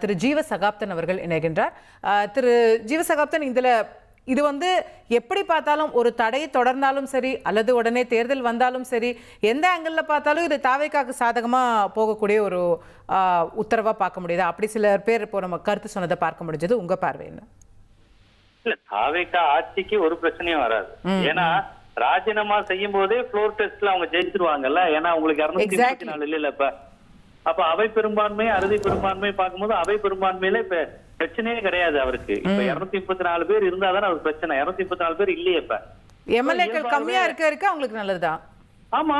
திரு ஜீவ சகாப்தன் அவர்கள் இணைகின்றார். திரு ஜீவ சகாப்தன், இது எப்படி பார்த்தாலும் ஒரு தடை தொடர்ந்தாலும் சரி அல்லது உடனே தேர்தல் வந்தாலும் சரி, எந்த ஆங்கிளில் பார்த்தாலும் இது தாவேக்காக்கு சாதகமாக போகக்கூடிய ஒரு உத்தரவாக பார்க்க முடியுது. அப்படி சில பேர் இப்போ நம்ம கருத்து சொன்னதை பார்க்க முடிஞ்சது. உங்க பார்வை என்ன? இல்ல, தாவேக்கா ஆட்சிக்கு ஒரு பிரச்சனையும் வராது. ஏன்னா ராஜினாமா செய்யும் போதே ஃப்ளோர் டெஸ்ட்ல அவங்க ஜெயிச்சிருவாங்கல்ல. ஏன்னா உங்களுக்கு 234 இல்ல இப்ப. அப்ப அவை பெரும்பான்மை அறுதி பெரும்பான்மை பார்க்கும்போது அவை பெரும்பான்மையில இப்ப பிரச்சனையே கிடையாது அவருக்கு. இப்ப 234 பேர் இருந்தாதான் அவருக்கு பிரச்சனை. 234 பேர் இல்லையே இப்ப. எம்எல்ஏக்கள் கம்மியா இருக்க அவங்களுக்கு நல்லதுதான். ஆமா,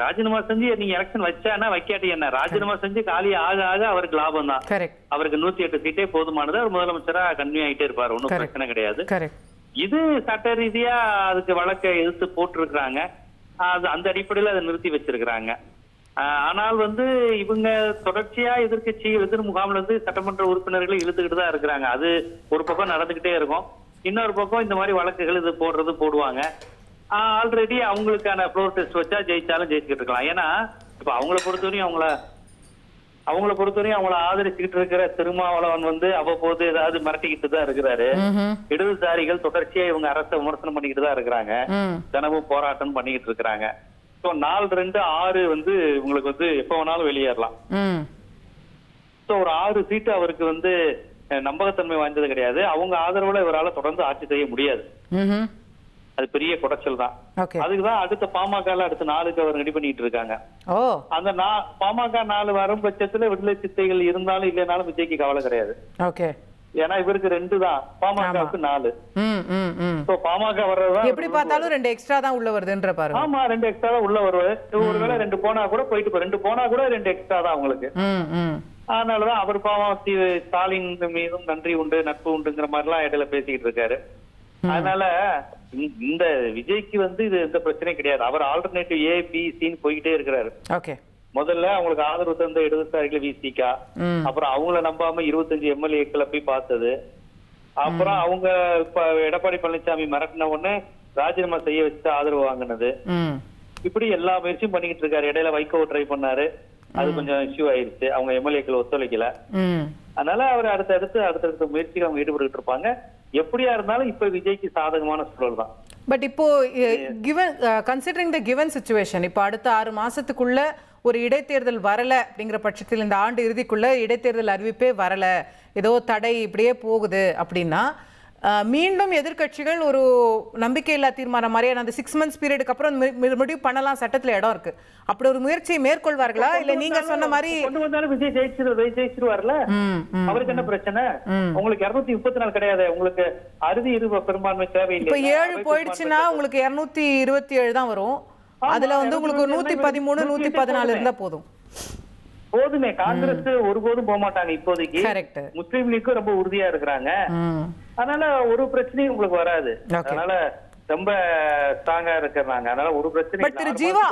ராஜினாமா செஞ்சு நீங்க எலெக்ஷன் வச்சானா வைக்காட்டி என்ன, ராஜினாமா செஞ்சு காலி ஆக ஆக அவருக்கு லாபம் தான். அவருக்கு 108 சீட்டே போதுமானது. அவர் முதலமைச்சரா கன்னியூ ஆயிட்டே இருப்பாரு, ஒன்னும் பிரச்சனை கிடையாது. இது சட்ட ரீதியா அதுக்கு வழக்கை எதிர்த்து போட்டிருக்கிறாங்க. அந்த அடிப்படையில அதை நிறுத்தி வச்சிருக்கிறாங்க. ஆனால் இவங்க தொடர்ச்சியா எதிர் முகாம்ல இருந்து சட்டமன்ற உறுப்பினர்களை இழுத்துக்கிட்டு தான் இருக்கிறாங்க. அது ஒரு பக்கம் நடந்துகிட்டே இருக்கும். இன்னொரு பக்கம் இந்த மாதிரி வழக்குகள் இது போடுவாங்க. ஆல்ரெடி அவங்களுக்கான ஃப்ளோர் டெஸ்ட் வச்சா ஜெயிச்சாலும் ஜெயிச்சுக்கிட்டு இருக்கலாம். ஏன்னா இப்ப அவங்கள பொறுத்தவரையும் அவங்கள ஆதரிச்சுக்கிட்டு இருக்கிற திருமாவளவன் அவ்வப்போது ஏதாவது மிரட்டிக்கிட்டு தான் இருக்கிறாரு. இடதுசாரிகள் தொடர்ச்சியா இவங்க அரசை விமர்சனம் பண்ணிக்கிட்டு தான் இருக்கிறாங்க. தினமும் போராட்டம் பண்ணிக்கிட்டு இருக்கிறாங்க. 4-2-6 உங்களுக்கு எப்ப வேணாலும் வெளியேறலாம். ஒரு 6 சீட்டு அவருக்கு நம்பகத்தன்மை வாய்ந்தது கிடையாது. அவங்க ஆதரவுல இவரால தொடர்ந்து ஆட்சி செய்ய முடியாது. அது பெரிய குடைச்சல் தான். அதுக்குதான் அடுத்த பாமக அடுத்த 4க்கு அவர் ரெடி பண்ணிட்டு இருக்காங்க. அந்த பாமக 4 வரும் பட்சத்துல விடுதலை சித்தைகள் இருந்தாலும் இல்லைனாலும் விஜய்க்கு கவலை கிடையாது. ஏன்னா இவருக்கு 2 தான், பாமகவுக்கு 4. பாமக வர்றதுதான் எப்படி பார்த்தாலும் 2 எக்ஸ்ட்ரா தான் உள்ள வருதுன்ற பாரு. ஆமா, 2 எக்ஸ்ட்ரா தான் உள்ள வருது. ஒருவேளை 2 போனா கூட போயிட்டு 2 போனா கூட 2 எக்ஸ்ட்ரா தான் உங்களுக்கு. அதனாலதான் அவர் பாவம் ஸ்டாலின் மீதும் நன்றி உண்டு நட்பு உண்டுங்கிற மாதிரி எல்லாம் இடையில பேசிக்கிட்டு இருக்காரு. அதனால இந்த விஜய்க்கு இது எந்த பிரச்சனையும் கிடையாது. அவர் ஆல்டர்னேட்டிவ் A, B, C போய்கிட்டே இருக்கிறாரு. முதல்ல அவங்களுக்கு ஆதரவு தந்த இடதுசாரிகள் விசிகா, அப்புறம் அவங்கள நம்பாம 25 எம்எல்ஏக்களை போய் பார்த்தது, அப்புறம் அவங்க இப்ப எடப்பாடி பழனிசாமி மிரட்டின உடனே ராஜினாமா செய்ய வச்சு ஆதரவு வாங்கினது, இப்படி எல்லா முயற்சியும் பண்ணிக்கிட்டு இருக்காரு. இடையில வைகோ ட்ரை பண்ணாரு, அது கொஞ்சம் இஷ்யூ ஆயிருச்சு, அவங்க எம்எல்ஏக்கள் ஒத்துழைக்கல. அதனால அவர் அடுத்தடுத்த முயற்சிகள் அவங்க ஈடுபட்டு இருப்பாங்க. எப்படியா இருந்தாலும் இப்ப விஜய்க்கு சாதகமான சூழல் தான். பட் இப்போ கன்சிடரிங் த கிவன் சிச்சுவேஷன், இப்போ அடுத்த 6 மாசத்துக்குள்ள ஒரு இடைத்தேர்தல் வரல அப்படிங்கிற பட்சத்தில், இந்த ஆண்டு இறுதிக்குள்ள இடைத்தேர்தல் அறிவிப்பே வரல, ஏதோ தடை இப்படியே போகுது அப்படின்னா, மீண்டும் எதிர்கட்சிகள் ஒரு நம்பிக்கையில்லா தீர்மானம் மாதிரியான அந்த 6 months பீரியடுக்கு அப்புறம் முடிவு பண்ணலாம், சட்டத்துல இடம் இருக்கு, அப்படி ஒரு முயற்சியை மேற்கொள்வார்களா? இல்ல நீங்க சொன்ன மாதிரி கொண்டு வந்தாலும் விஜய் ஜெயிச்சிருவார்ல, அவருக்கு என்ன பிரச்சனை? உங்களுக்கு 234 கிடையாது, உங்களுக்கு அறுதி பெரும்பான்மை தேவையில்லை. இப்ப 7 போயிடுச்சுன்னா உங்களுக்கு 227 தான் வரும். அதுல உங்களுக்கு 113 114 இருந்தா போதும். போதுமே. காங்கிரஸ் ஒருபோதும் போக மாட்டாங்க இப்போதைக்கு. முஸ்லீம் லீக்கும் ரொம்ப உறுதியா இருக்கிறாங்க. அதனால ஒரு பிரச்சனையும் உங்களுக்கு வராது. அதனால ரொம்ப ஸ்ட்ராங்கா இருக்கிறாங்க. அதனால ஒரு பிரச்சனை. பட் திரு ஜீவா,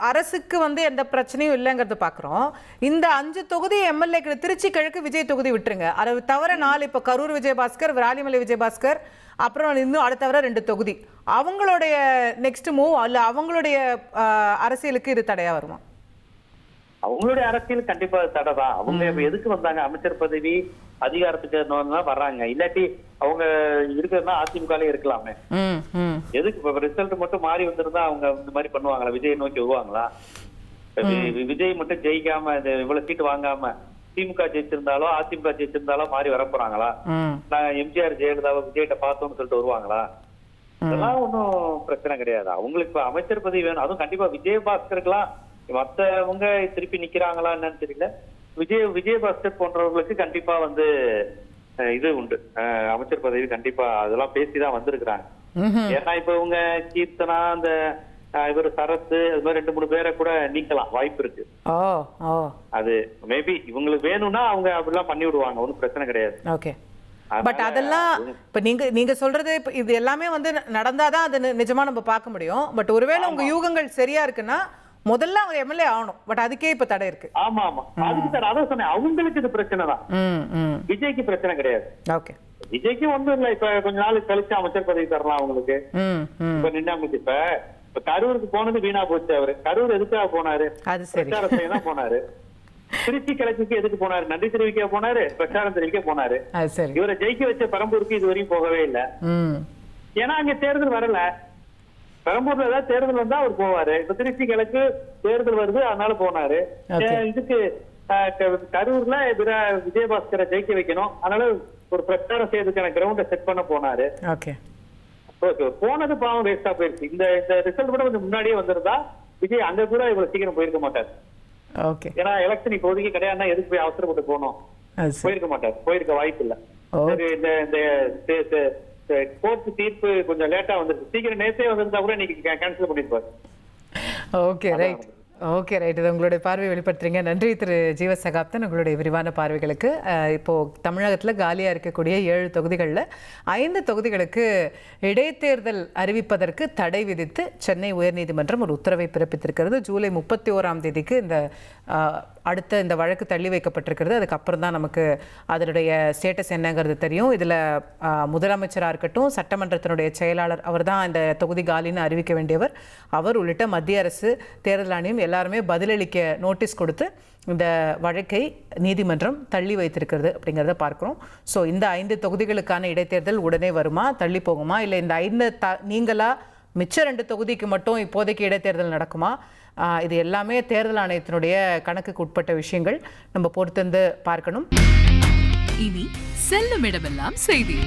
அரசுக்கு எந்த பிரச்சனையும் இல்லைங்கிறது பாக்குறோம். இந்த 5 தொகுதி எம்எல்ஏ, திருச்சி கிழக்கு விஜய் தொகுதி விட்டுருங்க, அதை தவிர 4, இப்ப கரூர் விஜயபாஸ்கர், விராலிமலை விஜயபாஸ்கர், அப்புறம் இன்னும் அதை தவிர 2 தொகுதி, அவங்களுடைய நெக்ஸ்ட் மூவ் அல்ல அவங்களுடைய அரசியலுக்கு இது தடையா வருமா? அவங்களுடைய அரசியல் கண்டிப்பா தடை தான். அவங்க எதுக்கு வந்தாங்க? அமைச்சர் பதவி அதிகாரத்துக்கு வர்றாங்க. இல்லாட்டி அவங்க இருக்கிறதுனா அதிமுக இருக்கலாமே. எதுக்கு ரிசல்ட் மட்டும் மாறி வந்திருந்தா அவங்க இந்த மாதிரி பண்ணுவாங்களா? விஜய் நோக்கி வருவாங்களா? விஜய் மட்டும் ஜெயிக்காம இவ்வளவு சீட்டு வாங்காம திமுக ஜெயிச்சிருந்தாலோ அதிமுக ஜெயிச்சிருந்தாலோ மாறி வர போறாங்களா? நான் எம்ஜிஆர் ஜெயலலிதாவை விஜய்கிட்ட பார்த்தோம்னு சொல்லிட்டு வருவாங்களா? இதெல்லாம் ஒன்னும் பிரச்சனை கிடையாது. அவங்களுக்கு இப்ப அமைச்சர் பதவி வேணும். அதுவும் கண்டிப்பா விஜயபாஸ்கருக்குலாம், மத்தவங்க திருப்பி நிக்கிறாங்களா என்னன்னு தெரியல. விஜயபாஸ்கர் போன்றவர்களுக்கு கண்டிப்பா இது உண்டு, அமைச்சர் பதவி கண்டிப்பா. அதெல்லாம் பேசிதான் வந்திருக்கிறாங்க. ஏன்னா இப்ப இவங்க கீர்த்தனா, அந்த இவர் சரத், அது மாதிரி 2-3 பேரை கூட நீக்கலாம் வாய்ப்பு இருக்கு. அது மேபி இவங்களுக்கு வேணும்னா அவங்க அப்படிலாம் பண்ணி விடுவாங்க, ஒன்னும் பிரச்சனை கிடையாது. பட் அதெல்லாம் இப்ப நீங்க சொல்றது இது எல்லாமே நடந்தாதான் அது நிஜமா நம்ம பார்க்க முடியும். பட் ஒருவேளை உங்க யூகங்கள் சரியா இருக்குன்னா முதல்ல அவங்க எம்எல்ஏ ஆகணும். பட் அதுக்கே இப்ப தடை இருக்கு. ஆமா ஆமா, அதுக்கு அதான் சொன்னேன், அவங்களுக்கு இது பிரச்சனை தான். விஜய்க்கு பிரச்சனை கிடையாது. விஜய்க்கு ஒண்ணும் இல்ல. இப்ப கொஞ்ச நாள் கழிச்சு அமைச்சர் பதவி தரலாம் அவங்களுக்கு. இப்ப நின்று இப்ப கரூருக்கு போனது வீணா போச்சு. அவரு கரூர் எதுக்காக போனாரு? பிரச்சாரம் செய்ய தான் போனாரு. திருச்சி கிழக்குக்கு எதுக்கு போனாரு? நன்றி தெரிவிக்க போனாரு, பிரச்சாரம் தெரிவிக்க போனாரு. சரி. இவரை ஜெயிக்க வச்ச பெரம்பூருக்கு இதுவரையும் போகவே இல்லை. ஏன்னா அங்க தேர்தல் வரல. பெரம்பூர்ல ஏதாவது தேர்தல் வந்தா அவர் போவாரு. இப்ப திருச்சி கிழக்கு தேர்தல் வருது, அதனால போனாரு. இதுக்கு கரூர்ல விஜயபாஸ்கரை ஜெயிக்க வைக்கணும், அதனால ஒரு பிரச்சாரம் செய்யறதுக்கான கிரவுண்ட செட் பண்ண போனாரு. போனது பாவம் வேஸ்டா போயிருச்சு. இந்த ரிசல்ட் கூட கொஞ்சம் முன்னாடியே வந்திருந்தா விஜய் அங்க கூட இவ்வளவு சீக்கிரம் போயிருக்க மாட்டாரு. ஏன்னா எலெக்ஷன் இப்போதைக்கு கிடையாதுன்னா எதுக்கு போய் அவசரப்பட்டு போனோம், போயிருக்க மாட்டாரு, போயிருக்க வாய்ப்பு இல்ல. இந்த கோர்ட் தீர்ப்பு கொஞ்சம் லேட்டா வந்துருக்கு, சீக்கிரம் நேத்தே வந்திருந்தா கூட இன்னைக்கு கேன்சல் பண்ணிருப்பாரு. Okay right. Okay right. இது உங்களுடைய பார்வை வெளிப்படுத்துறீங்க. நன்றி திரு ஜீவசகாப்தன், உங்களுடைய விரிவான பார்வைகளுக்கு. இப்போ தமிழகத்தில் காலியாக இருக்கக்கூடிய 7 தொகுதிகளில் 5 தொகுதிகளுக்கு இடைத்தேர்தல் அறிவிப்பதற்கு தடை விதித்து சென்னை உயர்நீதிமன்றம் ஒரு உத்தரவை பிறப்பித்திருக்கிறது. ஜூலை 31ஆம் தேதிக்கு அடுத்த இந்த வழக்கு தள்ளி வைக்கப்பட்டிருக்கிறது. அதுக்கப்புறம் தான் நமக்கு அதனுடைய ஸ்டேட்டஸ் என்னங்கிறது தெரியும். இதில் முதலமைச்சராக இருக்கட்டும், சட்டமன்றத்தினுடைய செயலாளர், அவர் தான் இந்த தொகுதி காலின்னு அறிவிக்க வேண்டியவர், அவர் உள்ளிட்ட மத்திய அரசு, தேர்தல் ஆணையம் எல்லாருமே பதிலளிக்க நோட்டீஸ் கொடுத்து இந்த வழக்கை நீதிமன்றம் தள்ளி வைத்திருக்கிறது அப்படிங்கிறத பார்க்குறோம். ஸோ இந்த 5 தொகுதிகளுக்கான இடைத்தேர்தல் உடனே வருமா, தள்ளி போகுமா, இல்லை இந்த 5 நீங்களா மிச்ச 2 தொகுதிக்கு மட்டும் இப்போதைக்கு இடைத்தேர்தல் நடக்குமா, இது எல்லாமே தேர்தல் ஆணையத்தினுடைய கணக்குக்கு உட்பட்ட விஷயங்கள். நம்ம பொறுத்திருந்து பார்க்கணும். இனி செல்லும் இடமெல்லாம் செய்தி.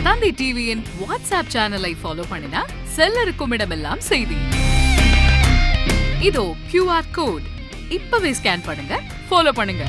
தந்தி டிவியின் வாட்ஸ்அப் சேனலை ஃபாலோ பண்ணினா செல்ல இருக்கும் இடமெல்லாம் செய்தி. இதோ QR கோட், இப்பவே ஸ்கேன் பண்ணுங்க, ஃபாலோ பண்ணுங்க.